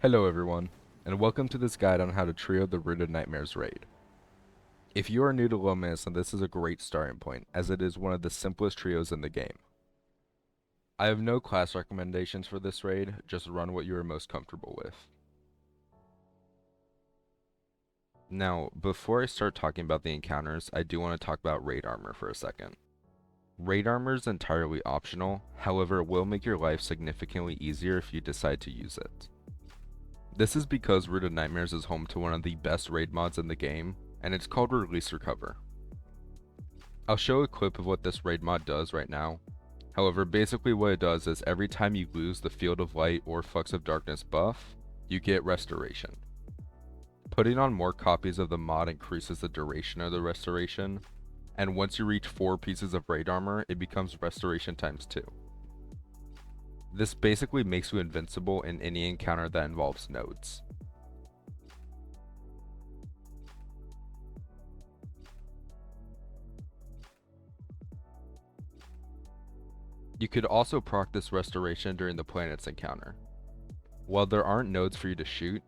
Hello everyone, and welcome to this guide on how to trio the Rooted Nightmares raid. If you are new to Lowman, then this is a great starting point, as it is one of the simplest trios in the game. I have no class recommendations for this raid, just run what you are most comfortable with. Now, before I start talking about the encounters, I do want to talk about raid armor for a second. Raid armor is entirely optional, however it will make your life significantly easier if you decide to use it. This is because Rooted Nightmares is home to one of the best raid mods in the game, and it's called Release Recover. I'll show a clip of what this raid mod does right now. However, basically what it does is every time you lose the Field of Light or Flux of Darkness buff, you get Restoration. Putting on more copies of the mod increases the duration of the restoration, and once you reach 4 pieces of raid armor, it becomes Restoration times 2. This basically makes you invincible in any encounter that involves nodes. You could also proc this restoration during the planets encounter. While there aren't nodes for you to shoot,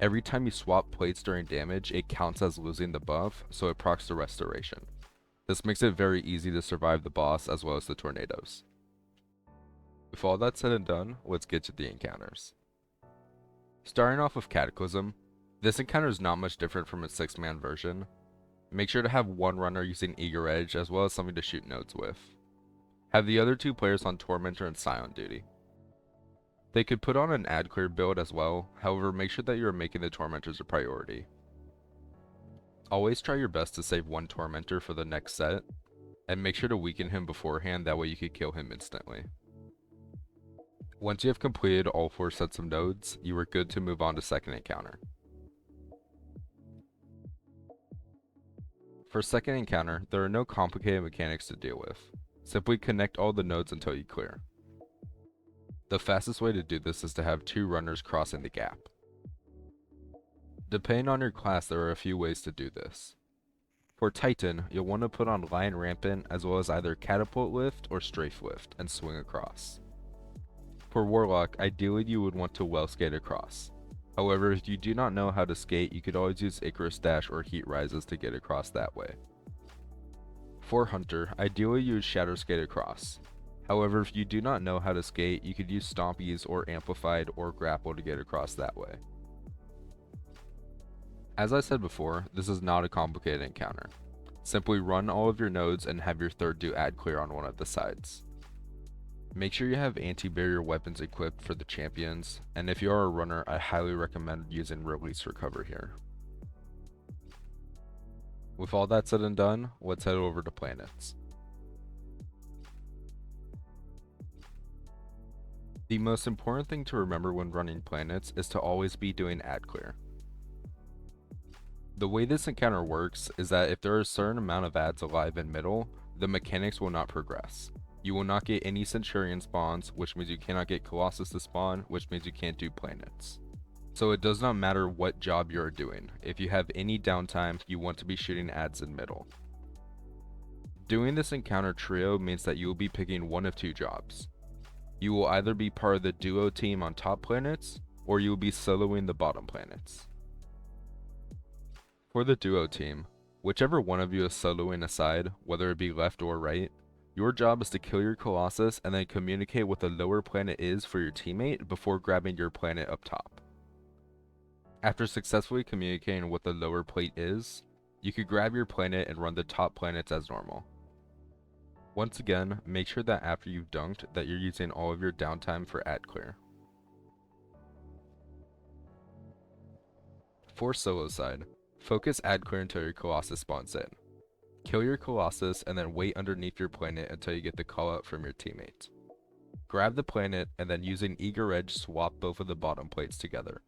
every time you swap plates during damage, it counts as losing the buff, so it procs the restoration. This makes it very easy to survive the boss as well as the tornadoes. With all that said and done, let's get to the encounters. Starting off with Cataclysm, this encounter is not much different from its 6-man version. Make sure to have one runner using Eager Edge as well as something to shoot nodes with. Have the other 2 players on Tormentor and Scion duty. They could put on an ad clear build as well, however make sure that you are making the Tormentors a priority. Always try your best to save one Tormentor for the next set, and make sure to weaken him beforehand, that way you could kill him instantly. Once you have completed all 4 sets of nodes, you are good to move on to second encounter. For second encounter, there are no complicated mechanics to deal with. Simply connect all the nodes until you clear. The fastest way to do this is to have 2 runners crossing the gap. Depending on your class, there are a few ways to do this. For Titan, you'll want to put on Lion Rampant as well as either Catapult Lift or Strafe Lift and swing across. For Warlock, ideally you would want to well skate across. However, if you do not know how to skate, you could always use Icarus Dash or Heat Rises to get across that way. For Hunter, ideally use Shadow Skate across. However, if you do not know how to skate, you could use Stompies or Amplified or Grapple to get across that way. As I said before, this is not a complicated encounter. Simply run all of your nodes and have your third do ad clear on one of the sides. Make sure you have anti-barrier weapons equipped for the champions, and if you are a runner, I highly recommend using Release Recover here. With all that said and done, let's head over to planets. The most important thing to remember when running planets is to always be doing ad clear. The way this encounter works is that if there are a certain amount of ads alive in middle, the mechanics will not progress. You will not get any Centurion spawns, which means you cannot get Colossus to spawn, which means you can't do planets. So it does not matter what job you are doing. If you have any downtime, you want to be shooting ads in middle. Doing this encounter trio means that you will be picking one of 2 jobs. You will either be part of the duo team on top planets, or you will be soloing the bottom planets. For the duo team, whichever one of you is soloing a side, whether it be left or right, your job is to kill your Colossus and then communicate what the lower planet is for your teammate before grabbing your planet up top. After successfully communicating what the lower plate is, you could grab your planet and run the top planets as normal. Once again, make sure that after you've dunked that you're using all of your downtime for ad clear. For solo side, focus ad clear until your Colossus spawns in. Kill your Colossus and then wait underneath your planet until you get the call out from your teammate. Grab the planet and then using Eager Edge swap both of the bottom plates together.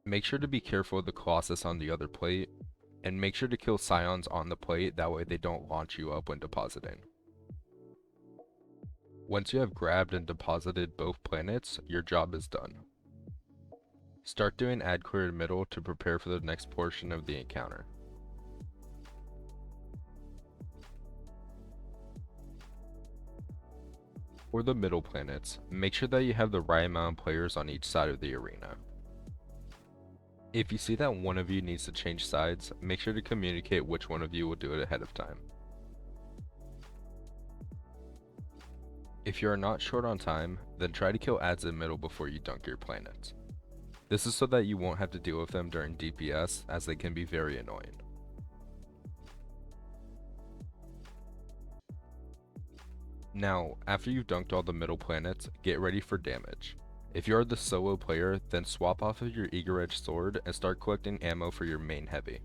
Make sure to be careful of the Colossus on the other plate, and make sure to kill Scions on the plate, that way they don't launch you up when depositing. Once you have grabbed and deposited both planets, your job is done. Start doing ad clear in middle to prepare for the next portion of the encounter. For the middle planets, make sure that you have the right amount of players on each side of the arena. If you see that one of you needs to change sides, make sure to communicate which one of you will do it ahead of time. If you are not short on time, then try to kill adds in middle before you dunk your planet. This is so that you won't have to deal with them during DPS, as they can be very annoying. Now, after you've dunked all the middle planets, get ready for damage. If you are the solo player, then swap off of your Eager Edge sword and start collecting ammo for your main heavy.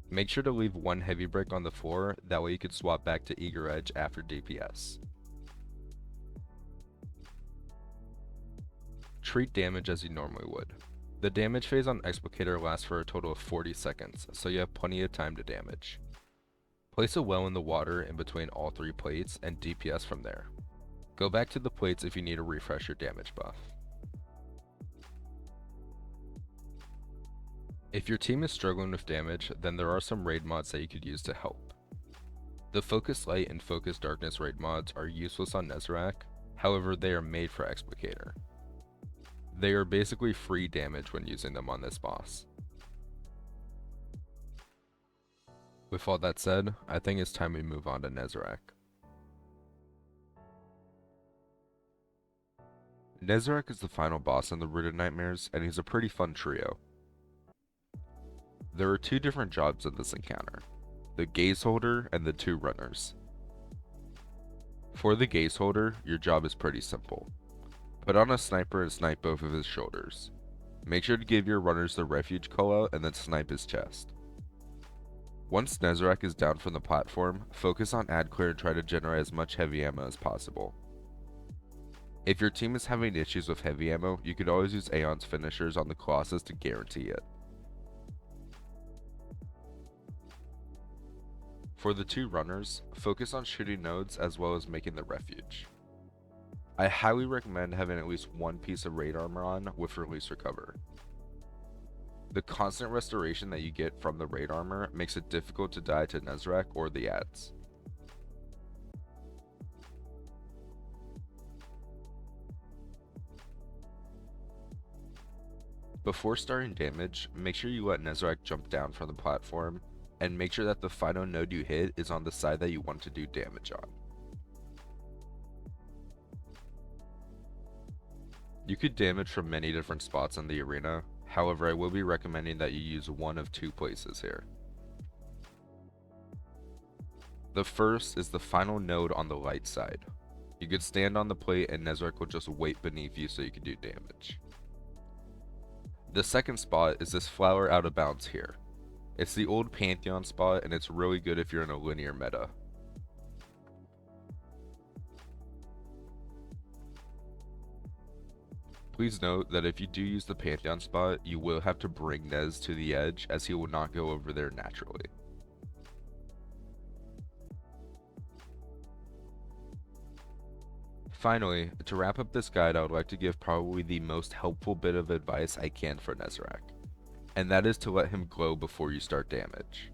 Make sure to leave one heavy brick on the floor, that way you can swap back to Eager Edge after DPS. Treat damage as you normally would. The damage phase on Explicator lasts for a total of 40 seconds, so you have plenty of time to damage. Place a well in the water in between all 3 plates and DPS from there. Go back to the plates if you need to refresh your damage buff. If your team is struggling with damage, then there are some raid mods that you could use to help. The Focus Light and Focus Darkness raid mods are useless on Nezarec, however they are made for Explicator. They are basically free damage when using them on this boss. With all that said, I think it's time we move on to Nezarec. Nezarec is the final boss in the Rooted Nightmares, and he's a pretty fun trio. There are 2 different jobs in this encounter, the Gaze Holder and the 2 runners. For the Gaze Holder, your job is pretty simple. Put on a sniper and snipe both of his shoulders. Make sure to give your runners the refuge callout and then snipe his chest. Once Nezarec is down from the platform, focus on ad clear and try to generate as much heavy ammo as possible. If your team is having issues with heavy ammo, you could always use Aeon's finishers on the Colossus to guarantee it. For the 2 runners, focus on shooting nodes as well as making the refuge. I highly recommend having at least 1 piece of raid armor on with release recover. The constant restoration that you get from the raid armor makes it difficult to die to Nezarec or the ads. Before starting damage, make sure you let Nezarec jump down from the platform, and make sure that the final node you hit is on the side that you want to do damage on. You could damage from many different spots in the arena, however I will be recommending that you use one of 2 places here. The first is the final node on the light side. You could stand on the plate and Nezarec will just wait beneath you so you can do damage. The second spot is this flower out of bounds here. It's the old Pantheon spot and it's really good if you're in a linear meta. Please note that if you do use the Pantheon spot, you will have to bring Nez to the edge as he will not go over there naturally. Finally, to wrap up this guide, I would like to give probably the most helpful bit of advice I can for Nezarec, and that is to let him glow before you start damage.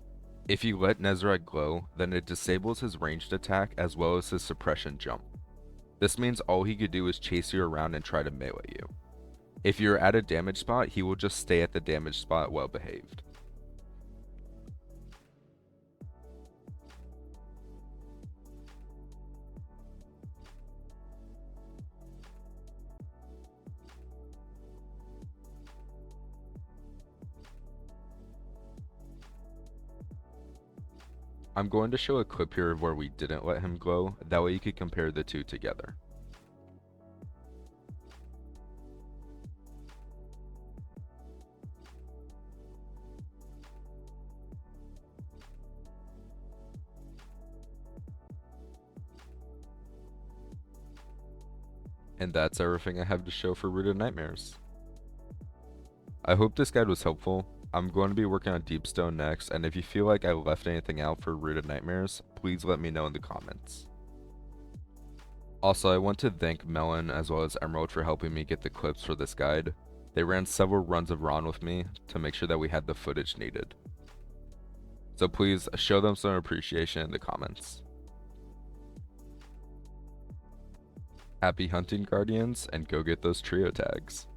If you let Nezarec glow, then it disables his ranged attack as well as his suppression jump. This means all he could do is chase you around and try to melee you. If you're at a damage spot, he will just stay at the damage spot well behaved. I'm going to show a clip here of where we didn't let him glow, that way you can compare the 2 together. And that's everything I have to show for Rooted Nightmares. I hope this guide was helpful. I'm going to be working on Deepstone next, and if you feel like I left anything out for Rooted Nightmares, please let me know in the comments. Also, I want to thank Melon as well as Emerald for helping me get the clips for this guide. They ran several runs of Ron with me to make sure that we had the footage needed. So please show them some appreciation in the comments. Happy hunting, Guardians, and go get those trio tags.